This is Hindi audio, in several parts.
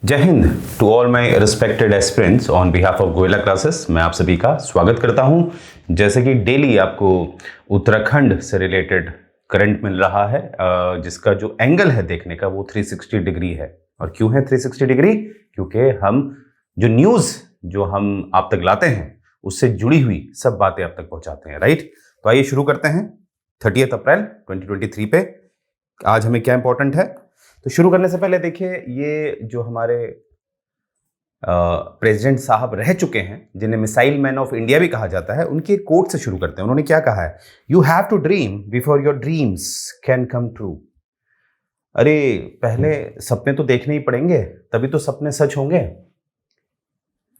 जय हिंद to all my respected aspirants on behalf of Goyla classes. मैं आप सभी का स्वागत करता हूं। जैसे कि डेली आपको उत्तराखंड से रिलेटेड करंट मिल रहा है, जिसका जो एंगल है देखने का वो 360 डिग्री है। और क्यों है 360 डिग्री? क्योंकि हम जो न्यूज़ जो हम आप तक लाते हैं उससे जुड़ी हुई सब बातें आप तक पहुंचाते हैं, राइट। तो आइए शुरू करते हैं 30 अप्रैल 2023 पे आज हमें क्या इंपॉर्टेंट है। तो शुरू करने से पहले देखिए, ये जो हमारे प्रेसिडेंट साहब रह चुके हैं, जिन्हें मिसाइल मैन ऑफ इंडिया भी कहा जाता है, उनके कोट से शुरू करते हैं। उन्होंने क्या कहा है? You have to dream before your dreams can come true. अरे पहले सपने तो देखने ही पड़ेंगे, तभी तो सपने सच होंगे।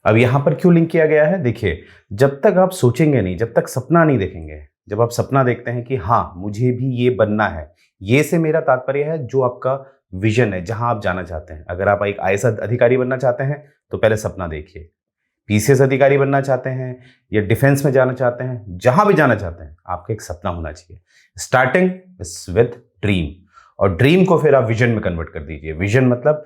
अब यहां पर क्यों लिंक किया गया है? देखिए, जब तक आप सोचेंगे नहीं, जब तक सपना नहीं देखेंगे, जब आप सपना देखते हैं कि हाँ मुझे भी ये बनना है, ये से मेरा तात्पर्य है जो आपका विजन है, जहां आप जाना चाहते हैं। अगर आप एक आईएएस अधिकारी बनना चाहते हैं तो पहले सपना देखिए। पीसीएस अधिकारी बनना चाहते हैं या डिफेंस में जाना चाहते हैं, जहां भी जाना चाहते हैं, आपका एक सपना होना चाहिए। स्टार्टिंग इज विद ड्रीम, और ड्रीम को फिर आप विजन में कन्वर्ट कर दीजिए। विजन मतलब,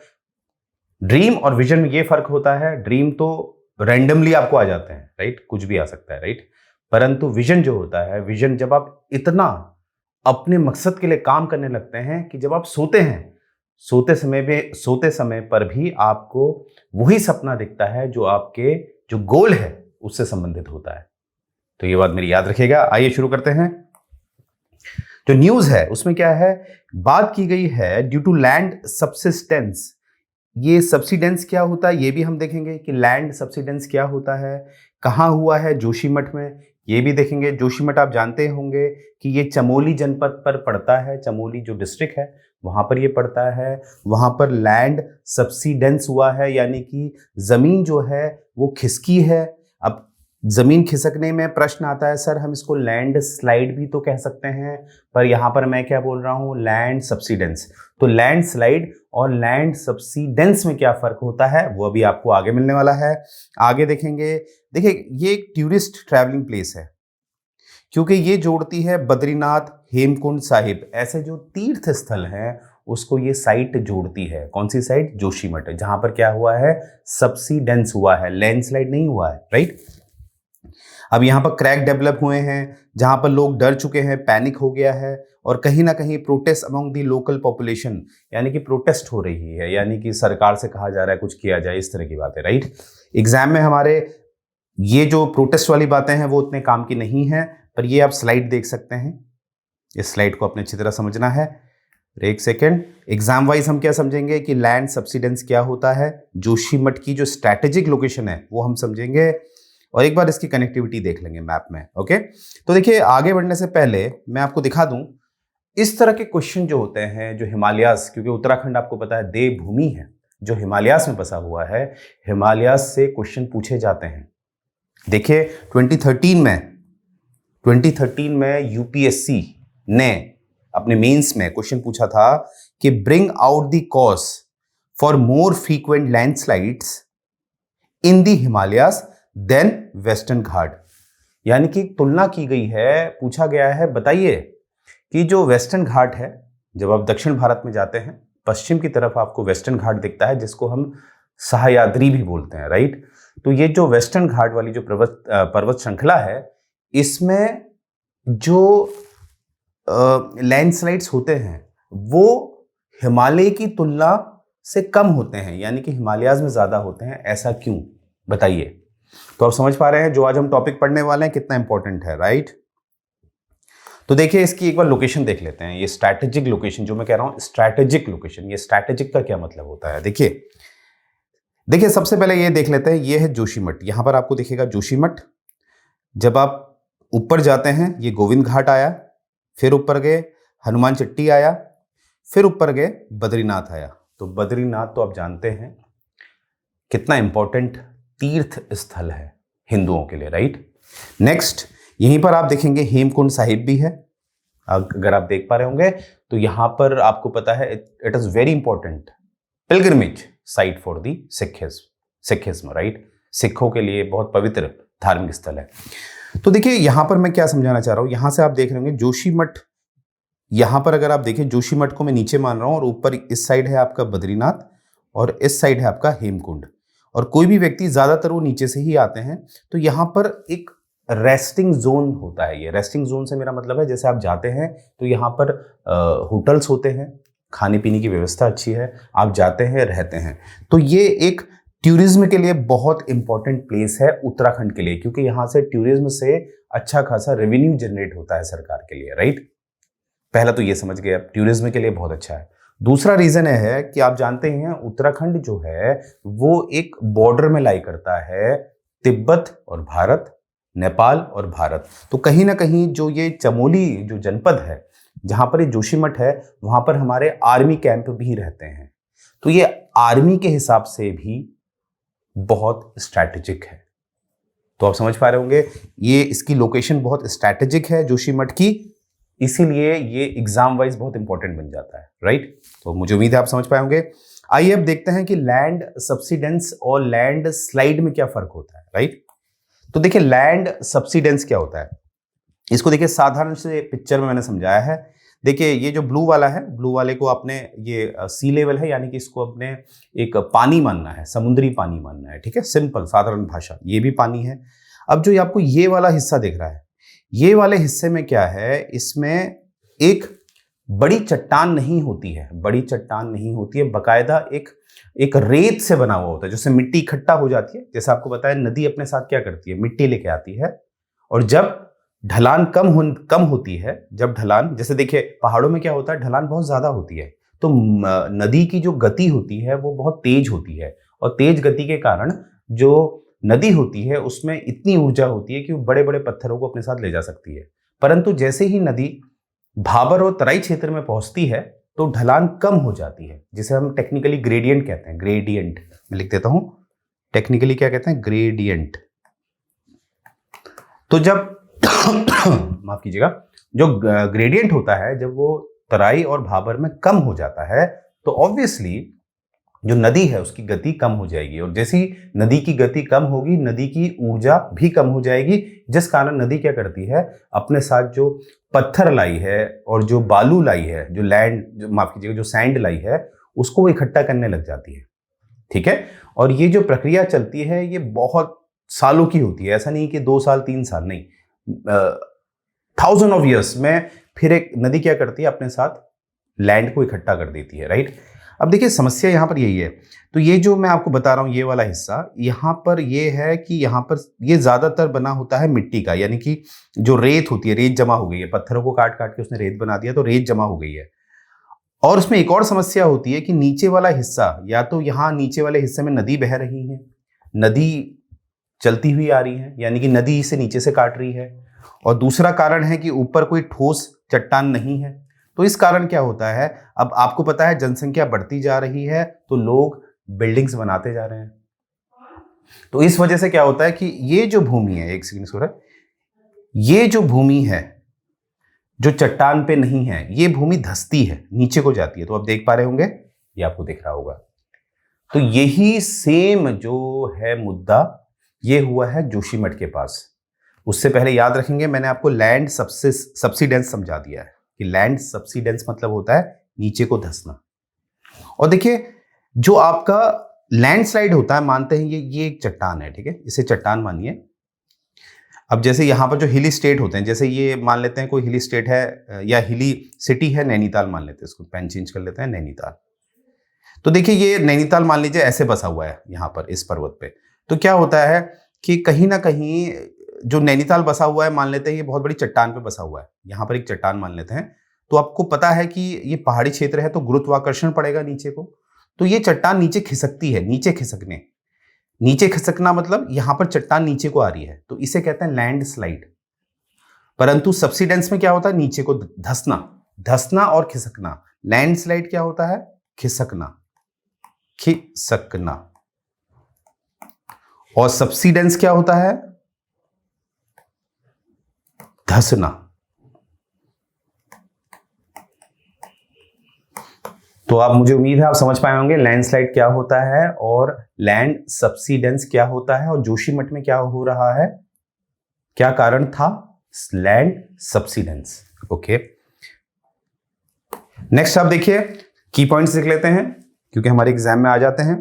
ड्रीम और विजन में ये फर्क होता है, ड्रीम तो रैंडमली आपको आ जाते हैं, राइट, कुछ भी आ सकता है, राइट। परंतु विजन जो होता है, विजन जब आप इतना अपने मकसद के लिए काम करने लगते हैं कि जब आप सोते हैं, सोते समय पर भी आपको वही सपना दिखता है जो आपके जो गोल है उससे संबंधित होता है। तो ये बात मेरी याद रखिएगा। आइए शुरू करते हैं। जो न्यूज़ है उसमें क्या है, बात की गई है ड्यू टू लैंड सब्सिस्टेंस। ये सब्सिडेंस क्या होता है ये भी हम देखेंगे कि लैंड सब्सिडेंस क्या होता है, कहाँ हुआ है, जोशीमठ में, ये भी देखेंगे। जोशीमठ आप जानते होंगे कि ये चमोली जनपद पर पड़ता है। चमोली जो डिस्ट्रिक्ट है वहाँ पर ये पड़ता है। वहाँ पर लैंड सब्सिडेंस हुआ है, यानी कि ज़मीन जो है वो खिसकी है। अब ज़मीन खिसकने में प्रश्न आता है, सर हम इसको लैंड स्लाइड भी तो कह सकते हैं, पर यहाँ पर मैं क्या बोल रहा हूँ, लैंड सब्सिडेंस। तो लैंड स्लाइड और लैंड सब्सिडेंस में क्या फ़र्क होता है वो अभी आपको आगे मिलने वाला है। आगे देखेंगे। देखिए, ये एक टूरिस्ट ट्रैवलिंग प्लेस है क्योंकि ये जोड़ती है बद्रीनाथ, हेमकुंड साहिब, ऐसे जो तीर्थ स्थल हैं उसको ये साइट जोड़ती है। कौन सी साइट? जोशीमठ, जहां पर क्या हुआ है, सब्सिडेंस हुआ है, लैंडस्लाइड नहीं हुआ है, राइट। अब यहाँ पर क्रैक डेवलप हुए हैं, जहाँ पर लोग डर चुके हैं, पैनिक हो गया है, और कहीं ना कहीं protest among the local population, यानी कि प्रोटेस्ट हो रही है, यानी कि सरकार से कहा जा रहा है कुछ किया जाए, इस तरह की बातें, राइट। एग्जाम में हमारे ये जो प्रोटेस्ट वाली बातें हैं वो उतने काम की नहीं है, पर ये आप स्लाइड देख सकते हैं। इस स्लाइड को अपने अच्छी तरह समझना है। एक सेकेंड, एग्जाम वाइज हम क्या समझेंगे कि लैंड सब्सिडेंस क्या होता है, जोशीमठ की जो स्ट्रैटेजिक लोकेशन है वो हम समझेंगे, और एक बार इसकी कनेक्टिविटी देख लेंगे मैप में। ओके, तो देखिए, आगे बढ़ने से पहले मैं आपको दिखा दूं, इस तरह के क्वेश्चन जो होते हैं, जो हिमालयास, क्योंकि उत्तराखंड आपको पता है देवभूमि है, जो हिमालयास में बसा हुआ है, हिमालयास से क्वेश्चन पूछे जाते हैं। देखिए 2013 में यूपीएससी ने अपने मेंस में क्वेश्चन पूछा था कि bring out the cause for more frequent landslides in the Himalayas than western Ghat, यानी कि तुलना की गई है, पूछा गया है बताइए कि जो वेस्टर्न घाट है, जब आप दक्षिण भारत में जाते हैं पश्चिम की तरफ आपको वेस्टर्न घाट दिखता है, जिसको हम सह्याद्री भी बोलते हैं, राइट। तो ये जो वेस्टर्न घाट वाली जो पर्वत श्रृंखला है, इसमें जो लैंडस्लाइड्स होते हैं वो हिमालय की तुलना से कम होते हैं, यानी कि हिमालयाज में ज्यादा होते हैं। ऐसा क्यों, बताइए। तो आप समझ पा रहे हैं जो आज हम टॉपिक पढ़ने वाले हैं कितना इंपॉर्टेंट है, राइट। तो देखिए, इसकी एक बार लोकेशन देख लेते हैं। ये स्ट्रैटेजिक लोकेशन, जो मैं कह रहा हूं स्ट्रैटेजिक लोकेशन, ये स्ट्रैटेजिक का क्या मतलब होता है? देखिए सबसे पहले ये देख लेते हैं, ये है जोशीमठ। यहां पर आपको दिखेगा जोशीमठ। जब आप ऊपर जाते हैं, ये गोविंद घाट आया, फिर ऊपर गए हनुमान चट्टी आया, फिर ऊपर गए बद्रीनाथ आया। तो बद्रीनाथ तो आप जानते हैं कितना इंपॉर्टेंट तीर्थ स्थल है हिंदुओं के लिए, राइट। नेक्स्ट, यहीं पर आप देखेंगे हेमकुंड साहिब भी है। अगर आप देख पा रहे होंगे तो यहां पर आपको पता है it is very important pilgrimage site for the Sikhism, right. सिखों के लिए बहुत पवित्र धार्मिक स्थल है। तो देखिए यहां पर मैं क्या समझाना चाह रहा हूं, यहां से आप देख रहे होंगे जोशीमठ, यहां पर अगर आप देखें जोशीमठ को मैं नीचे मान रहा हूं और ऊपर इस साइड है आपका बद्रीनाथ और इस साइड है आपका हेमकुंड। और कोई भी व्यक्ति ज्यादातर वो नीचे से ही आते हैं। तो यहाँ पर एक रेस्टिंग जोन होता है। ये रेस्टिंग जोन से मेरा मतलब है जैसे आप जाते हैं तो यहाँ पर होटल्स होते हैं, खाने पीने की व्यवस्था अच्छी है, आप जाते हैं रहते हैं। तो ये एक टूरिज्म के लिए बहुत इंपॉर्टेंट प्लेस है उत्तराखंड के लिए, क्योंकि यहाँ से टूरिज्म से अच्छा खासा रेवेन्यू जनरेट होता है सरकार के लिए, राइट। पहला तो ये समझ गए आप, टूरिज्म के लिए बहुत अच्छा है। दूसरा रीजन है कि आप जानते हैं उत्तराखंड जो है वो एक बॉर्डर में लाई करता है तिब्बत और भारत, नेपाल और भारत। तो कहीं ना कहीं जो ये चमोली जो जनपद है जहां पर ये जोशीमठ है, वहां पर हमारे आर्मी कैंप भी रहते हैं। तो ये आर्मी के हिसाब से भी बहुत स्ट्रैटेजिक है। तो आप समझ पा रहे होंगे ये इसकी लोकेशन बहुत स्ट्रैटेजिक है जोशीमठ की, इसीलिए ये एग्जाम वाइज बहुत इंपॉर्टेंट बन जाता है, राइट। तो मुझे उम्मीद है आप समझ पाए होंगे। आइए अब देखते हैं कि लैंड सब्सिडेंस और लैंड स्लाइड में क्या फर्क होता है, राइट। तो देखिए लैंड सब्सिडेंस क्या होता है, इसको देखिए साधारण से पिक्चर में मैंने समझाया है। देखिए ये जो ब्लू वाला है, ब्लू वाले को आपने ये सी लेवल है, यानी कि इसको अपने एक पानी मानना है, समुद्री पानी मानना है, ठीक है, सिंपल साधारण भाषा, ये भी पानी है। अब जो आपको ये वाला हिस्सा दिख रहा है, ये वाले हिस्से में क्या है, इसमें एक बड़ी चट्टान नहीं होती है, बड़ी चट्टान नहीं होती है, बकायदा एक रेत से बना हुआ होता है, जिससे मिट्टी इकट्ठा हो जाती है। जैसे आपको बताया नदी अपने साथ क्या करती है, मिट्टी लेके आती है, और जब ढलान कम होती है, जब ढलान, जैसे देखिए पहाड़ों में क्या होता है, ढलान बहुत ज्यादा होती है, तो नदी की जो गति होती है वो बहुत तेज होती है, और तेज गति के कारण जो नदी होती है उसमें इतनी ऊर्जा होती है कि वो बड़े बड़े पत्थरों को अपने साथ ले जा सकती है। परंतु जैसे ही नदी भाबर और तराई क्षेत्र में पहुंचती है तो ढलान कम हो जाती है, जिसे हम टेक्निकली ग्रेडियंट कहते हैं। ग्रेडियंट मैं लिख देता हूं, टेक्निकली क्या कहते हैं, ग्रेडियंट। तो जब माफ कीजिएगा, जो ग्रेडियंट होता है जब वो तराई और भाबर में कम हो जाता है तो ऑब्वियसली जो नदी है उसकी गति कम हो जाएगी, और जैसी नदी की गति कम होगी नदी की ऊर्जा भी कम हो जाएगी, जिस कारण नदी क्या करती है, अपने साथ जो पत्थर लाई है और जो बालू लाई है, जो लैंड, माफ कीजिएगा, जो सैंड लाई है, उसको वो इकट्ठा करने लग जाती है, ठीक है। और ये जो प्रक्रिया चलती है ये बहुत सालों की होती है, ऐसा नहीं कि 2 साल 3 साल, नहीं, 1000 ऑफ ईयर्स में फिर एक नदी क्या करती है, अपने साथ लैंड को इकट्ठा कर देती है, राइट। अब देखिए समस्या यहां पर यही है। तो ये जो मैं आपको बता रहा हूं, ये वाला हिस्सा यहां पर ये है कि यहां पर ये ज्यादातर बना होता है मिट्टी का, यानी कि जो रेत होती है, रेत जमा हो गई है, पत्थरों को काट काट के उसने रेत बना दिया तो रेत जमा हो गई है। और उसमें एक और समस्या होती है कि नीचे वाला हिस्सा, या तो यहां नीचे वाले हिस्से में नदी बह रही है, नदी चलती हुई आ रही है, यानी कि नदी इसे नीचे से काट रही है, और दूसरा कारण है कि ऊपर कोई ठोस चट्टान नहीं है। तो इस कारण क्या होता है, अब आपको पता है जनसंख्या बढ़ती जा रही है तो लोग बिल्डिंग्स बनाते जा रहे हैं, तो इस वजह से क्या होता है कि ये जो भूमि है, एक सेकंड सो, ये जो भूमि है जो चट्टान पे नहीं है, ये भूमि धंसती है, नीचे को जाती है। तो आप देख पा रहे होंगे, ये आपको दिख रहा होगा। तो यही सेम जो है मुद्दा ये हुआ है जोशीमठ के पास। उससे पहले याद रखेंगे मैंने आपको लैंड सब्सिडेंस समझा दिया है कि लैंड सब्सिडेंस मतलब होता है नीचे को धंसना। और देखिए जो आपका लैंडस्लाइड होता है, मानते हैं ये एक चट्टान है, ठीक है, इसे चट्टान मानिए। अब जैसे यहां पर जो हिली स्टेट होते हैं, जैसे ये मान लेते हैं कोई हिली स्टेट है या हिली सिटी है, नैनीताल मान लेते हैं, इसको पेन चेंज कर लेते हैं, नैनीताल। तो देखिए ये नैनीताल मान लीजिए ऐसे बसा हुआ है यहां पर इस पर्वत पे। तो क्या होता है कि कहीं ना कहीं जो नैनीताल बसा हुआ है, मान लेते हैं ये बहुत बड़ी चट्टान पे बसा हुआ है, यहां पर एक चट्टान मान लेते हैं। तो आपको पता है कि ये पहाड़ी क्षेत्र है तो गुरुत्वाकर्षण पड़ेगा नीचे को, तो ये चट्टान नीचे खिसकती है। नीचे खिसकना मतलब यहां पर चट्टान नीचे को आ रही है, तो इसे कहते हैं लैंड स्लाइड। परंतु सब्सिडेंस में क्या होता है, नीचे को धंसना और खिसकना। लैंड स्लाइड क्या होता है, खिसकना, और सब्सिडेंस क्या होता है, धंसना। तो आप, मुझे उम्मीद है आप समझ पाए होंगे लैंडस्लाइड क्या होता है और लैंड सब्सिडेंस क्या होता है, और जोशीमठ में क्या हो रहा है, क्या कारण था, लैंड सब्सिडेंस। ओके, नेक्स्ट आप देखिए की पॉइंट्स लिख लेते हैं क्योंकि हमारे एग्जाम में आ जाते हैं।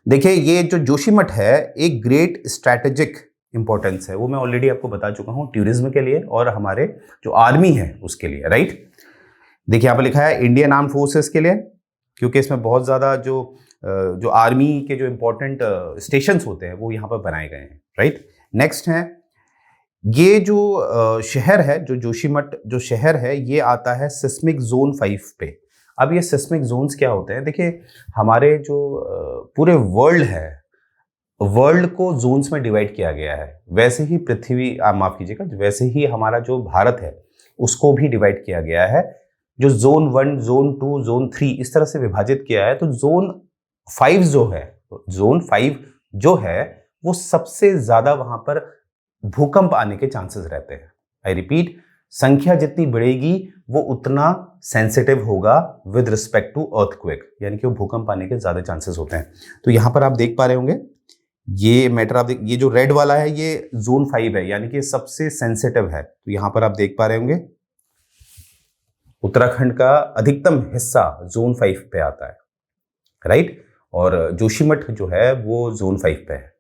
देखिए ये जो जोशीमठ है एक ग्रेट स्ट्रैटेजिक इंपॉर्टेंस है, वो मैं ऑलरेडी आपको बता चुका हूँ, टूरिज्म के लिए और हमारे जो आर्मी है उसके लिए, राइट। देखिए यहाँ पर लिखा है इंडियन आर्म फोर्सेस के लिए, क्योंकि इसमें बहुत ज़्यादा जो आर्मी के जो इंपॉर्टेंट स्टेशंस होते हैं वो यहाँ पर बनाए गए हैं, राइट। नेक्स्ट है ये जो शहर है, जो जोशीमठ जो शहर है ये आता है सिस्मिक जोन 5 पे। अब ये सिस्मिक जोन्स क्या होते हैं, देखिए हमारे जो पूरे वर्ल्ड है, वर्ल्ड को जोन्स में डिवाइड किया गया है, वैसे ही पृथ्वी, आप माफ कीजिएगा, वैसे ही हमारा जो भारत है उसको भी डिवाइड किया गया है, जो जोन 1, जोन 2, जोन 3 इस तरह से विभाजित किया है। तो जोन 5 जो है वो सबसे ज्यादा वहां पर भूकंप आने के चांसेस रहते हैं। आई रिपीट, संख्या जितनी बढ़ेगी वो उतना सेंसिटिव होगा विद रिस्पेक्ट टू अर्थक्वेक, यानी कि वो भूकंप आने के ज्यादा चांसेस होते हैं। तो यहां पर आप देख पा रहे होंगे ये मैटर, आप ये जो रेड वाला है ये जोन 5 है, यानी कि सबसे सेंसिटिव है। तो यहां पर आप देख पा रहे होंगे उत्तराखंड का अधिकतम हिस्सा जोन 5 पे आता है, राइट। और जोशीमठ जो है वो जोन 5 पे है।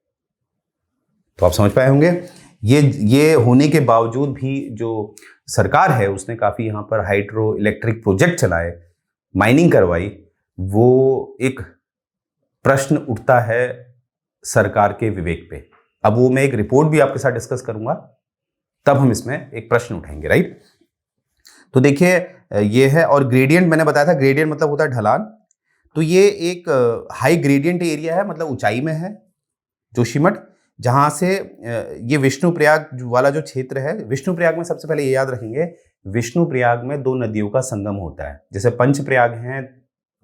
तो आप समझ पाए होंगे ये होने के बावजूद भी जो सरकार है उसने काफी यहाँ पर हाइड्रो इलेक्ट्रिक प्रोजेक्ट चलाए, माइनिंग करवाई। वो एक प्रश्न उठता है सरकार के विवेक पे। अब वो मैं एक रिपोर्ट भी आपके साथ डिस्कस करूंगा, तब हम इसमें एक प्रश्न उठाएंगे, राइट। तो देखिए ये है, और ग्रेडियंट मैंने बताया था, ग्रेडियंट मतलब होता है ढलान। तो ये एक हाई ग्रेडियंट एरिया है, मतलब ऊंचाई में है जोशीमठ, जहां से ये विष्णुप्रयाग वाला जो क्षेत्र है, विष्णुप्रयाग में सबसे पहले ये याद रखेंगे, विष्णुप्रयाग में 2 नदियों का संगम होता है। जैसे पंच प्रयाग हैं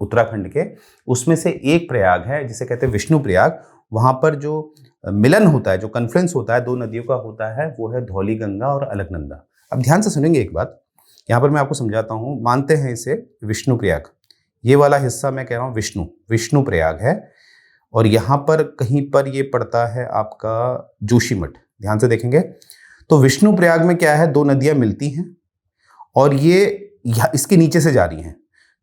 उत्तराखंड के, उसमें से एक प्रयाग है जिसे कहते हैं विष्णुप्रयाग। वहां पर जो मिलन होता है, जो कन्फ्रेंस होता है 2 नदियों का होता है, वो है धौली गंगा और अलकनंदा। अब ध्यान से सुनेंगे एक बात, यहाँ पर मैं आपको समझाता हूँ। मानते हैं इसे विष्णुप्रयाग, ये वाला हिस्सा मैं कह रहा हूँ विष्णुप्रयाग है, और यहाँ पर कहीं पर ये पड़ता है आपका जोशीमठ। ध्यान से देखेंगे तो विष्णुप्रयाग में क्या है, 2 नदियां मिलती हैं और ये इसके नीचे से जा रही हैं।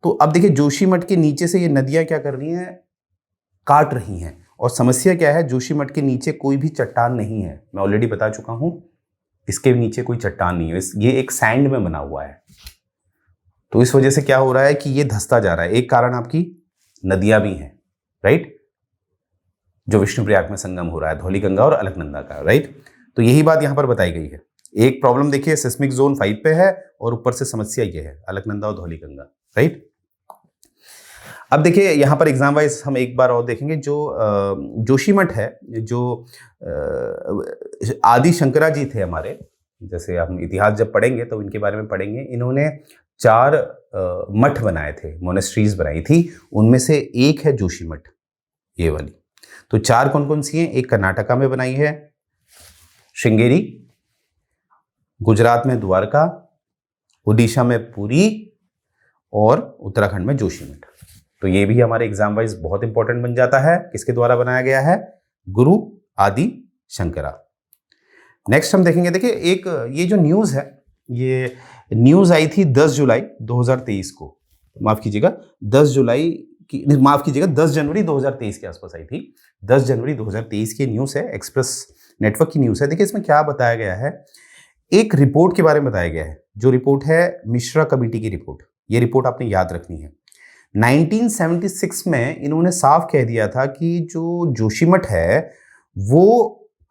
तो अब देखिए जोशीमठ के नीचे से ये नदियां क्या कर रही हैं, काट रही हैं। और समस्या क्या है, जोशीमठ के नीचे कोई भी चट्टान नहीं है, मैं ऑलरेडी बता चुका हूं, इसके नीचे कोई चट्टान नहीं है, ये एक सैंड में बना हुआ है। तो इस वजह से क्या हो रहा है कि ये धंसता जा रहा है। एक कारण आपकी नदियां भी हैं, राइट, जो विष्णुप्रयाग में संगम हो रहा है, धौली गंगा और अलकनंदा का, राइट। तो यही बात यहां पर बताई गई है। एक प्रॉब्लम देखिए सिस्मिक जोन 5 पे है, और ऊपर से समस्या ये है अलकनंदा और धौली गंगा, राइट। अब देखिए यहां पर एग्जाम वाइज हम एक बार और देखेंगे, जो जोशीमठ है, जो आदि शंकरा जी थे हमारे, जैसे हम इतिहास जब पढ़ेंगे तो इनके बारे में पढ़ेंगे। इन्होंने 4 मठ बनाए थे, मोनेस्ट्रीज बनाई थी, उनमें से एक है जोशीमठ, ये वाली। तो 4 कौन कौन सी हैं, एक कर्नाटका में बनाई है श्रृंगेरी, गुजरात में द्वारका, उड़ीसा में पुरी, और उत्तराखंड में जोशीमठ। तो ये भी हमारे एग्जाम वाइज बहुत इंपॉर्टेंट बन जाता है। किसके द्वारा बनाया गया है, गुरु आदि शंकरा। नेक्स्ट हम देखेंगे, देखिए एक ये जो न्यूज है, ये न्यूज आई थी 10 जुलाई 2023 को, माफ कीजिएगा 10 जनवरी 2023 के आसपास आई थी। 10 जनवरी 2023 की न्यूज है, एक्सप्रेस नेटवर्क की न्यूज है। देखिए इसमें क्या बताया गया है, एक रिपोर्ट के बारे में बताया गया है, जो रिपोर्ट है मिश्रा कमेटी की रिपोर्ट। ये रिपोर्ट आपने याद रखनी है। 1976 में इन्होंने साफ कह दिया था कि जो जोशीमठ है वो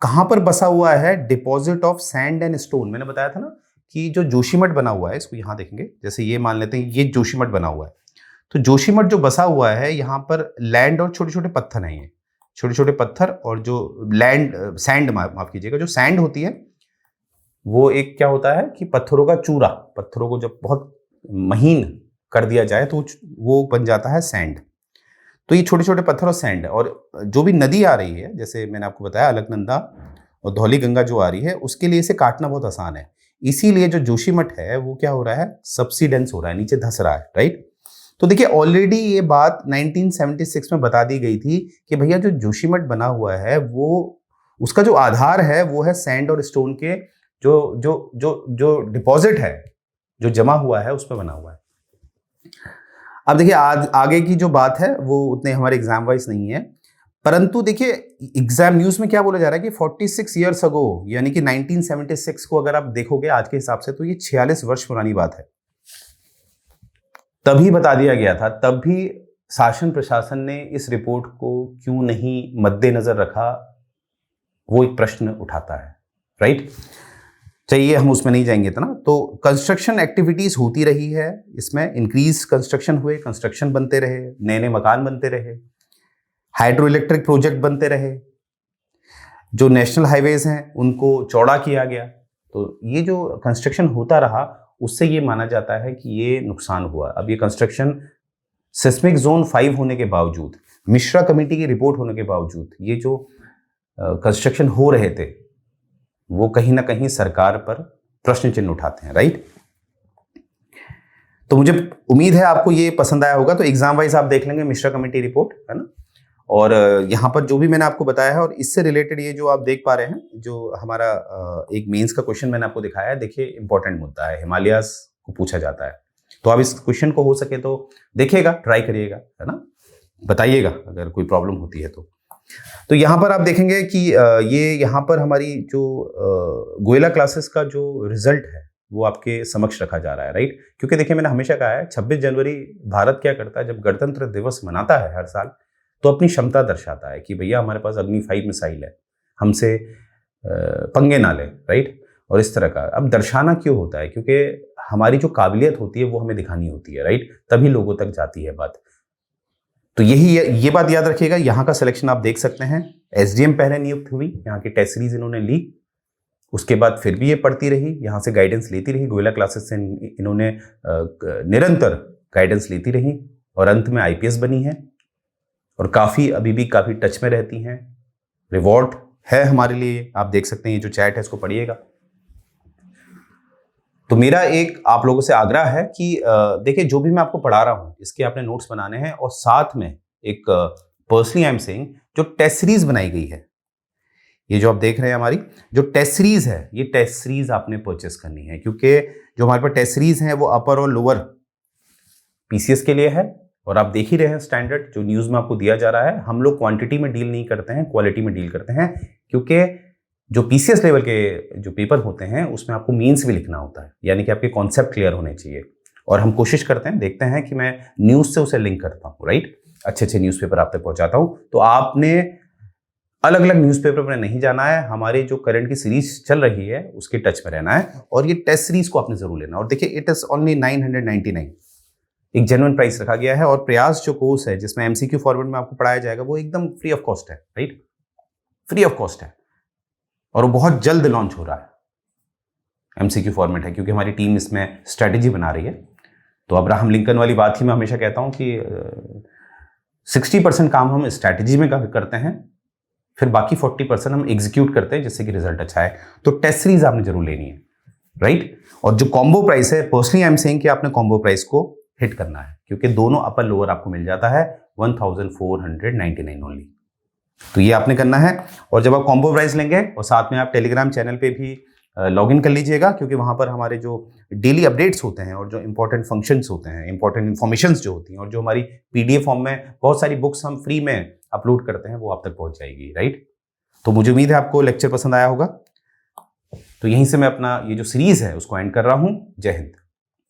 कहां पर बसा हुआ है, deposit of sand and stone. मैंने बताया था ना कि जो जोशीमठ बना हुआ है, इसको यहां देखेंगे, जैसे ये मान लेते हैं ये जोशीमठ बना हुआ है, तो जोशीमठ जो बसा हुआ है यहाँ पर लैंड और छोटे छोटे पत्थर हैं, ये छोटे छोटे पत्थर, और जो लैंड सैंड, माफ कीजिएगा, जो सैंड होती है वो एक क्या होता है कि पत्थरों का चूरा, पत्थरों को जब बहुत महीन कर दिया जाए तो वो बन जाता है सैंड। तो ये छोटे छोटे पत्थर और सैंड है। और जो भी नदी आ रही है, जैसे मैंने आपको बताया अलकनंदा और धौली गंगा जो आ रही है, उसके लिए इसे काटना बहुत आसान है। इसीलिए जो जोशीमठ है वो क्या हो रहा है, सबसिडेंस हो रहा है, नीचे धंस रहा है, राइट। तो देखिए ऑलरेडी ये बात 1976 में बता दी गई थी कि भैया जो जोशीमठ बना हुआ है वो उसका जो आधार है वो है सैंड और स्टोन के जो जो जो जो डिपॉजिट है, जो जमा हुआ है उस पर बना हुआ है। अब देखिए आगे की जो बात है वो उतने हमारे एग्जाम वाइज नहीं है, परंतु देखिए एग्जाम न्यूज में क्या बोला जा रहा है कि 46 ईयर्स अगो, यानी कि 1976 को अगर आप देखोगे आज के हिसाब से तो ये 46 वर्ष पुरानी बात है। तभी बता दिया गया था, तब भी शासन प्रशासन ने इस रिपोर्ट को क्यों नहीं मद्देनजर रखा, वो एक प्रश्न उठाता है, राइट। चाहिए, हम उसमें नहीं जाएंगे इतना। तो कंस्ट्रक्शन एक्टिविटीज होती रही है, इसमें इंक्रीज कंस्ट्रक्शन हुए, कंस्ट्रक्शन बनते रहे, नए नए मकान बनते रहे, हाइड्रो इलेक्ट्रिक प्रोजेक्ट बनते रहे, जो नेशनल हाईवेज हैं उनको चौड़ा किया गया। तो ये जो कंस्ट्रक्शन होता रहा उससे ये माना जाता है कि ये नुकसान हुआ। अब ये कंस्ट्रक्शन सिस्मिक जोन 5 होने के बावजूद, मिश्रा कमेटी की रिपोर्ट होने के बावजूद, ये जो कंस्ट्रक्शन हो रहे थे वो कहीं ना कहीं सरकार पर प्रश्न चिन्ह उठाते हैं, राइट। तो मुझे उम्मीद है आपको ये पसंद आया होगा। तो एग्जाम वाइज आप देख लेंगे मिश्रा कमेटी रिपोर्ट, है ना। और यहाँ पर जो भी मैंने आपको बताया है और इससे रिलेटेड ये जो आप देख पा रहे हैं, जो हमारा एक मेंस का क्वेश्चन मैंने आपको दिखाया है, देखिए इंपॉर्टेंट मुद्दा है, हिमालयाज को पूछा जाता है। तो आप इस क्वेश्चन को हो सके तो देखिएगा, ट्राई करिएगा, है ना, बताइएगा अगर कोई प्रॉब्लम होती है तो यहाँ पर आप देखेंगे कि ये यहाँ पर हमारी जो गोयला क्लासेस का जो रिजल्ट है वो आपके समक्ष रखा जा रहा है, राइट। क्योंकि देखिए मैंने हमेशा कहा है 26 जनवरी भारत क्या करता है, जब गणतंत्र दिवस मनाता है हर साल, तो अपनी क्षमता दर्शाता है कि भैया हमारे पास अग्नि 5 मिसाइल है, हमसे पंगे ना ले, राइट। और इस तरह का अब दर्शाना क्यों होता है, क्योंकि हमारी जो काबिलियत होती है वो हमें दिखानी होती है, राइट, तभी लोगों तक जाती है बात। तो ये बात याद रखिएगा। यहाँ का सिलेक्शन आप देख सकते हैं, एसडीएम पहले नियुक्त हुई, यहाँ की टेस्ट सीरीज इन्होंने ली, उसके बाद फिर भी ये पढ़ती रही, यहाँ से गाइडेंस लेती रही, गोयला क्लासेस से इन्होंने निरंतर गाइडेंस लेती रही और अंत में आईपीएस बनी है और काफ़ी अभी भी काफ़ी टच में रहती हैं। रिवॉर्ड है हमारे लिए, आप देख सकते हैं, ये जो चैट है इसको पढ़िएगा। तो मेरा एक आप लोगों से आग्रह है कि देखिए जो भी मैं आपको पढ़ा रहा हूँ इसके आपने नोट्स बनाने हैं, और साथ में एक पर्सनली आई एम सेइंग जो टेस्ट सीरीज बनाई गई है, ये जो आप देख रहे हैं हमारी जो टेस्ट सीरीज है, ये टेस्ट सीरीज आपने परचेस करनी है, क्योंकि जो हमारे पास टेस्ट सीरीज है वो अपर और लोअर पीसीएस के लिए है। और आप देख ही रहे हैं स्टैंडर्ड जो न्यूज में आपको दिया जा रहा है, हम लोग क्वांटिटी में डील नहीं करते हैं, क्वालिटी में डील करते हैं, क्योंकि जो पीसीएस लेवल के जो पेपर होते हैं उसमें आपको मीन्स भी लिखना होता है, यानी कि आपके कॉन्सेप्ट क्लियर होने चाहिए। और हम कोशिश करते हैं, देखते हैं कि मैं न्यूज से उसे लिंक करता हूँ, राइट, अच्छे अच्छे न्यूज़पेपर आप तक पहुंचाता हूँ। तो आपने अलग अलग न्यूज़पेपर में नहीं जाना है, हमारे जो करंट की सीरीज चल रही है उसके टच में रहना है, और ये टेस्ट सीरीज को आपने जरूर लेना। और देखिए इट इज ओनली 999, एक जेन्युइन प्राइस रखा गया है। और प्रयास जो कोर्स है जिसमें एमसीक्यू फॉर्मेट में आपको पढ़ाया जाएगा वो एकदम फ्री ऑफ कॉस्ट है, राइट, फ्री ऑफ कॉस्ट है, और वो बहुत जल्द लॉन्च हो रहा है। एमसीक्यू फॉर्मेट है क्योंकि हमारी टीम इसमें स्ट्रैटेजी बना रही है। तो अब्राहम लिंकन वाली बात ही मैं हमेशा कहता हूं कि 60% काम हम स्ट्रैटेजी में करते हैं, फिर बाकी 40% हम एग्जीक्यूट करते हैं जिससे कि रिजल्ट अच्छा है। तो टेस्ट सीरीज आपने जरूर लेनी है, राइट। और जो कॉम्बो प्राइस है, पर्सनली आई एम सेइंग कि आपने कॉम्बो प्राइस को हिट करना है, क्योंकि दोनों अपर लोअर आपको मिल जाता है 1499 ओनली। तो ये आपने करना है। और जब आप कॉम्बो प्राइस लेंगे और साथ में आप टेलीग्राम चैनल पे भी लॉग इन कर लीजिएगा, क्योंकि वहाँ पर हमारे जो डेली अपडेट्स होते हैं और जो इंपॉर्टेंट फंक्शंस होते हैं, इंपॉर्टेंट इन्फॉर्मेशंस जो होती हैं, और जो हमारी पीडीएफ फॉर्म में बहुत सारी बुक्स हम फ्री में अपलोड करते हैं, वो आप तक पहुँच जाएगी, राइट। तो मुझे उम्मीद है आपको लेक्चर पसंद आया होगा। तो यहीं से मैं अपना ये जो सीरीज़ है उसको एंड कर रहा हूँ। जय हिंद।